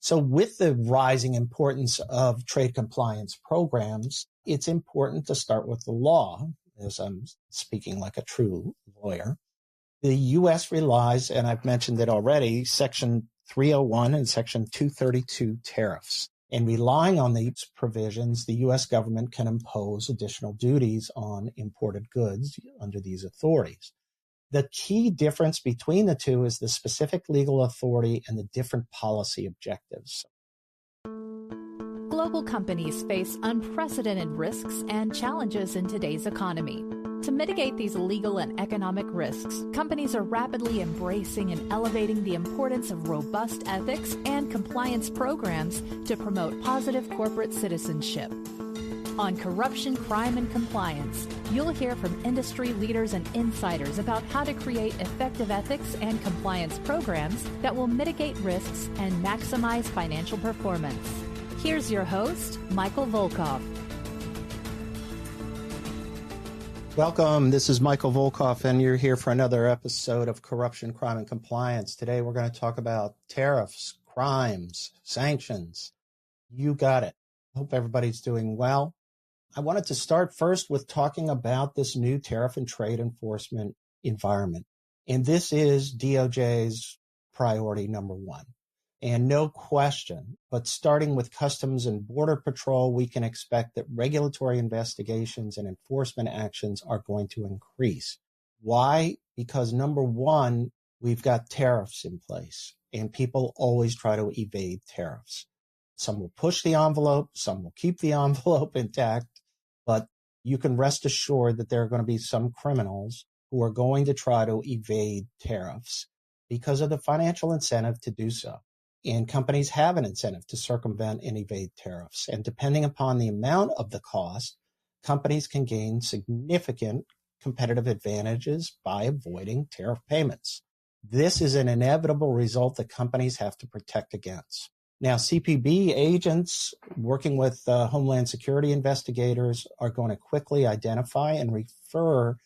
So with the rising importance of trade compliance programs, it's important to start with the law, as I'm speaking like a true lawyer. The U.S. relies, and I've mentioned it already, Section 301 and Section 232 tariffs. And relying on these provisions, the U.S. government can impose additional duties on imported goods under these authorities. The key difference between the two is the specific legal authority and the different policy objectives. Global companies face unprecedented risks and challenges in today's economy. To mitigate these legal and economic risks, companies are rapidly embracing and elevating the importance of robust ethics and compliance programs to promote positive corporate citizenship. On Corruption, Crime, and Compliance, you'll hear from industry leaders and insiders about how to create effective ethics and compliance programs that will mitigate risks and maximize financial performance. Here's your host, Michael Volkov. Welcome. This is Michael Volkov, and you're here for another episode of Corruption, Crime, and Compliance. Today, we're going to talk about tariffs, crimes, sanctions. You got it. Hope everybody's doing well. I wanted to start first with talking about this new tariff and trade enforcement environment. And this is DOJ's priority number one. And no question, but starting with Customs and Border Patrol, we can expect that regulatory investigations and enforcement actions are going to increase. Why? Because number one, we've got tariffs in place, and people always try to evade tariffs. Some will push the envelope, some will keep the envelope intact, but you can rest assured that there are going to be some criminals who are going to try to evade tariffs because of the financial incentive to do so. And companies have an incentive to circumvent and evade tariffs. And depending upon the amount of the cost, companies can gain significant competitive advantages by avoiding tariff payments. This is an inevitable result that companies have to protect against. Now, CPB agents working with Homeland Security investigators are going to quickly identify and refer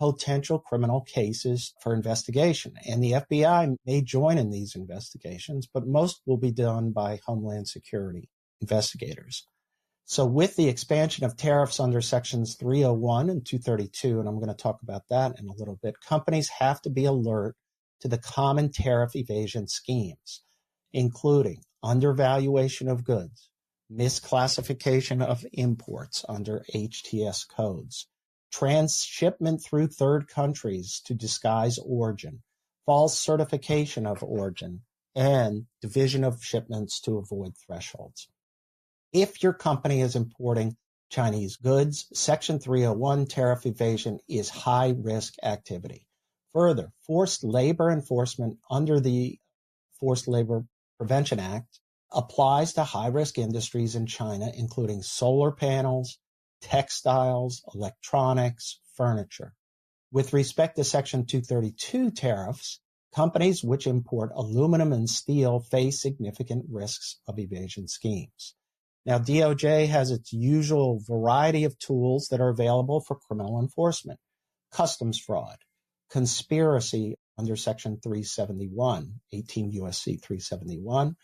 potential criminal cases for investigation. And the FBI may join in these investigations, but most will be done by Homeland Security investigators. So with the expansion of tariffs under Sections 301 and 232, and I'm going to talk about that in a little bit, companies have to be alert to the common tariff evasion schemes, including undervaluation of goods, misclassification of imports under HTS codes, transshipment through third countries to disguise origin, false certification of origin, and division of shipments to avoid thresholds. If your company is importing Chinese goods, Section 301 tariff evasion is high-risk activity. Further, forced labor enforcement under the Forced Labor Prevention Act applies to high-risk industries in China, including solar panels, textiles, electronics, furniture. With respect to Section 232 tariffs, companies which import aluminum and steel face significant risks of evasion schemes. Now, DOJ has its usual variety of tools that are available for criminal enforcement: customs fraud, conspiracy under Section 371, 18 U.S.C. 371,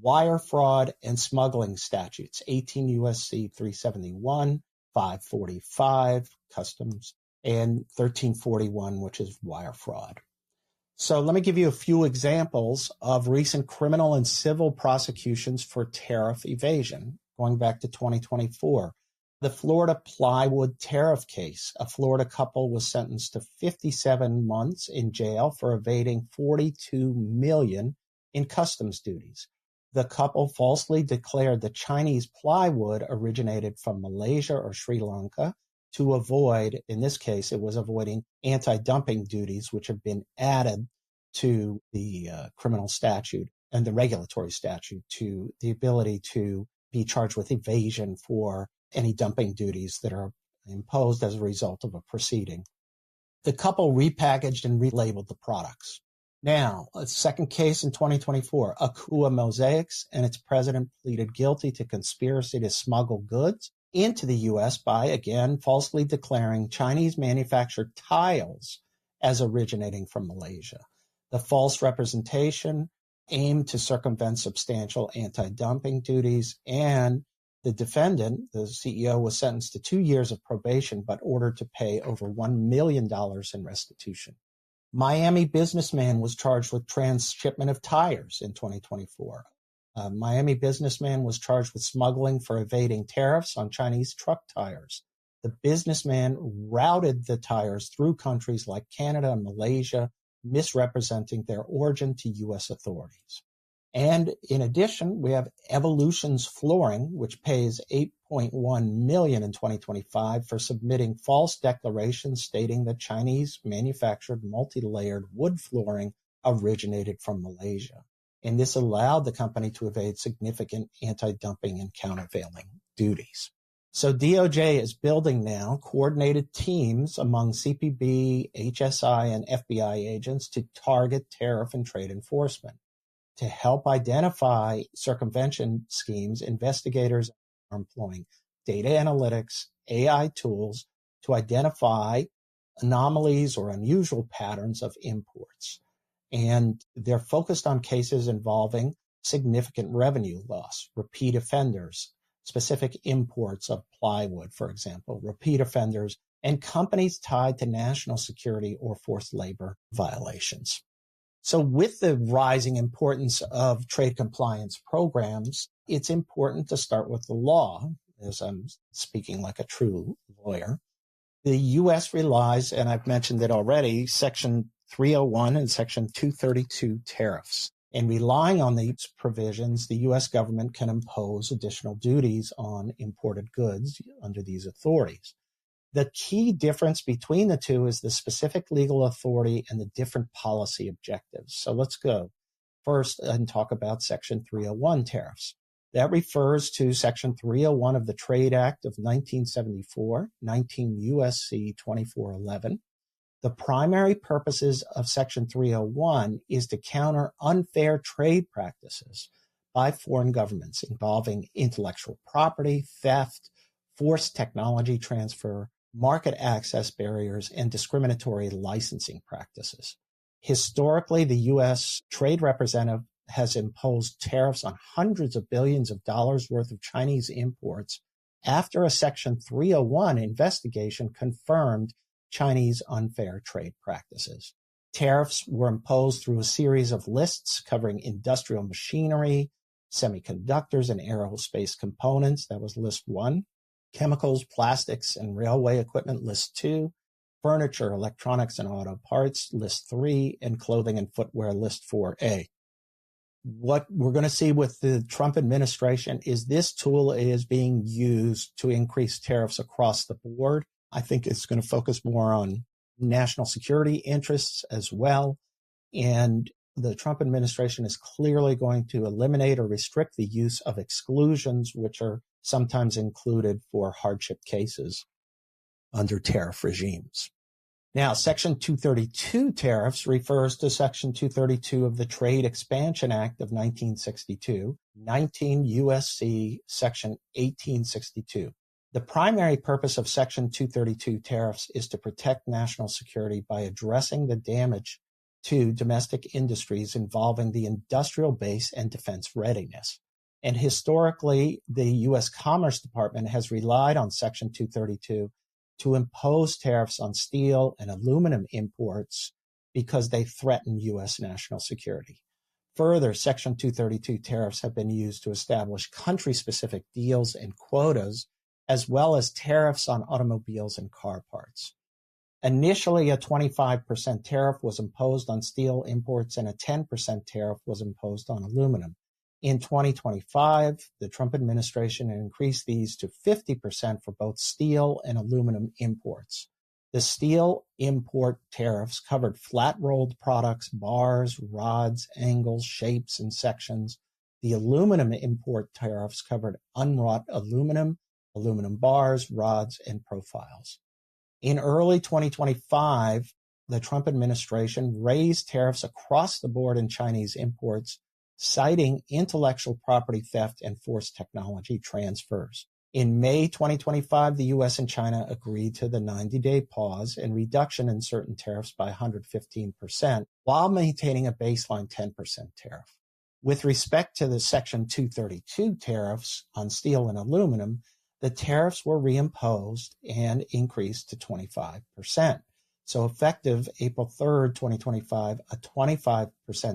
wire fraud and smuggling statutes, 18 U.S.C. 371, 545, customs, and 1341, which is wire fraud. So let me give you a few examples of recent criminal and civil prosecutions for tariff evasion, going back to 2024. The Florida plywood tariff case. A Florida couple was sentenced to 57 months in jail for evading $42 million in customs duties. The couple falsely declared that Chinese plywood originated from Malaysia or Sri Lanka to avoid, in this case, it was avoiding anti-dumping duties, which have been added to the criminal statute and the regulatory statute to the ability to be charged with evasion for any dumping duties that are imposed as a result of a proceeding. The couple repackaged and relabeled the products. Now, a second case in 2024, Akua Mosaics and its president pleaded guilty to conspiracy to smuggle goods into the U.S. by, again, falsely declaring Chinese manufactured tiles as originating from Malaysia. The false representation aimed to circumvent substantial anti-dumping duties, and the defendant, the CEO, was sentenced to 2 years of probation but ordered to pay over $1 million in restitution. Miami businessman was charged with transshipment of tires in 2024. Miami businessman was charged with smuggling for evading tariffs on Chinese truck tires. The businessman routed the tires through countries like Canada and Malaysia, misrepresenting their origin to U.S. authorities. And in addition, we have Evolution's Flooring, which pays $8.1 million in 2025 for submitting false declarations stating that Chinese manufactured multi-layered wood flooring originated from Malaysia. And this allowed the company to evade significant anti-dumping and countervailing duties. So DOJ is building now coordinated teams among CPB, HSI, and FBI agents to target tariff and trade enforcement. To help identify circumvention schemes, investigators are employing data analytics, AI tools to identify anomalies or unusual patterns of imports. And they're focused on cases involving significant revenue loss, repeat offenders, specific imports of plywood, for example, repeat offenders, and companies tied to national security or forced labor violations. So with the rising importance of trade compliance programs, it's important to start with the law, as I'm speaking like a true lawyer. The U.S. relies, and I've mentioned it already, Section 301 and Section 232 tariffs. And relying on these provisions, the U.S. government can impose additional duties on imported goods under these authorities. The key difference between the two is the specific legal authority and the different policy objectives. So let's go first and talk about Section 301 tariffs. That refers to Section 301 of the Trade Act of 1974, 19 U.S.C. 2411. The primary purposes of Section 301 is to counter unfair trade practices by foreign governments involving intellectual property, theft, forced technology transfer, market access barriers, and discriminatory licensing practices. Historically, the U.S. Trade Representative has imposed tariffs on hundreds of billions of dollars worth of Chinese imports after a Section 301 investigation confirmed Chinese unfair trade practices. Tariffs were imposed through a series of lists covering industrial machinery, semiconductors, and aerospace components. That was List 1. Chemicals, plastics, and railway equipment, List 2, furniture, electronics, and auto parts, List 3, and clothing and footwear, List 4A. What we're going to see with the Trump administration is this tool is being used to increase tariffs across the board. I think it's going to focus more on national security interests as well. And the Trump administration is clearly going to eliminate or restrict the use of exclusions, which are sometimes included for hardship cases under tariff regimes. Now, Section 232 tariffs refers to Section 232 of the Trade Expansion Act of 1962, 19 U.S.C. Section 1862. The primary purpose of Section 232 tariffs is to protect national security by addressing the damage to domestic industries involving the industrial base and defense readiness. And historically, the U.S. Commerce Department has relied on Section 232 to impose tariffs on steel and aluminum imports because they threaten U.S. national security. Further, Section 232 tariffs have been used to establish country-specific deals and quotas, as well as tariffs on automobiles and car parts. Initially, a 25% tariff was imposed on steel imports and a 10% tariff was imposed on aluminum. In 2025, the Trump administration increased these to 50% for both steel and aluminum imports. The steel import tariffs covered flat-rolled products, bars, rods, angles, shapes, and sections. The aluminum import tariffs covered unwrought aluminum, aluminum bars, rods, and profiles. In early 2025, the Trump administration raised tariffs across the board in Chinese imports, citing intellectual property theft and forced technology transfers. In May 2025, the U.S. and China agreed to the 90-day pause and reduction in certain tariffs by 115%, while maintaining a baseline 10% tariff. With respect to the Section 232 tariffs on steel and aluminum, the tariffs were reimposed and increased to 25%. So effective April 3rd, 2025, a 25%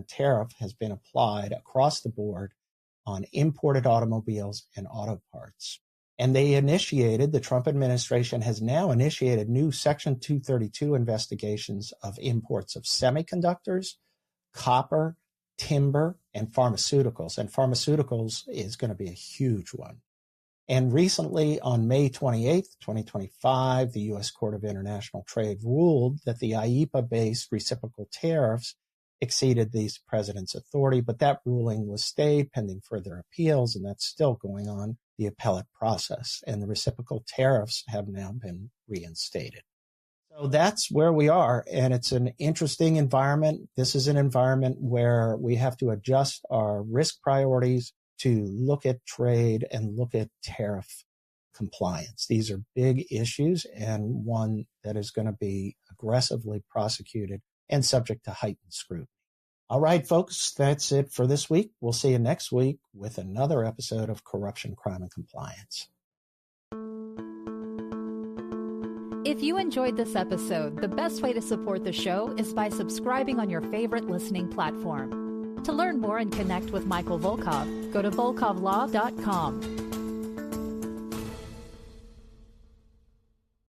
tariff has been applied across the board on imported automobiles and auto parts. And the Trump administration has now initiated new Section 232 investigations of imports of semiconductors, copper, timber, and pharmaceuticals. And pharmaceuticals is going to be a huge one. And recently, on May 28th, 2025, the U.S. Court of International Trade ruled that the IEEPA-based reciprocal tariffs exceeded the president's authority, but that ruling was stayed pending further appeals, and that's still going on, the appellate process. And the reciprocal tariffs have now been reinstated. So that's where we are, and it's an interesting environment. This is an environment where we have to adjust our risk priorities to look at trade and look at tariff compliance. These are big issues and one that is going to be aggressively prosecuted and subject to heightened scrutiny. All right, folks, that's it for this week. We'll see you next week with another episode of Corruption, Crime, and Compliance. If you enjoyed this episode, the best way to support the show is by subscribing on your favorite listening platform. To learn more and connect with Michael Volkov, go to volkovlaw.com.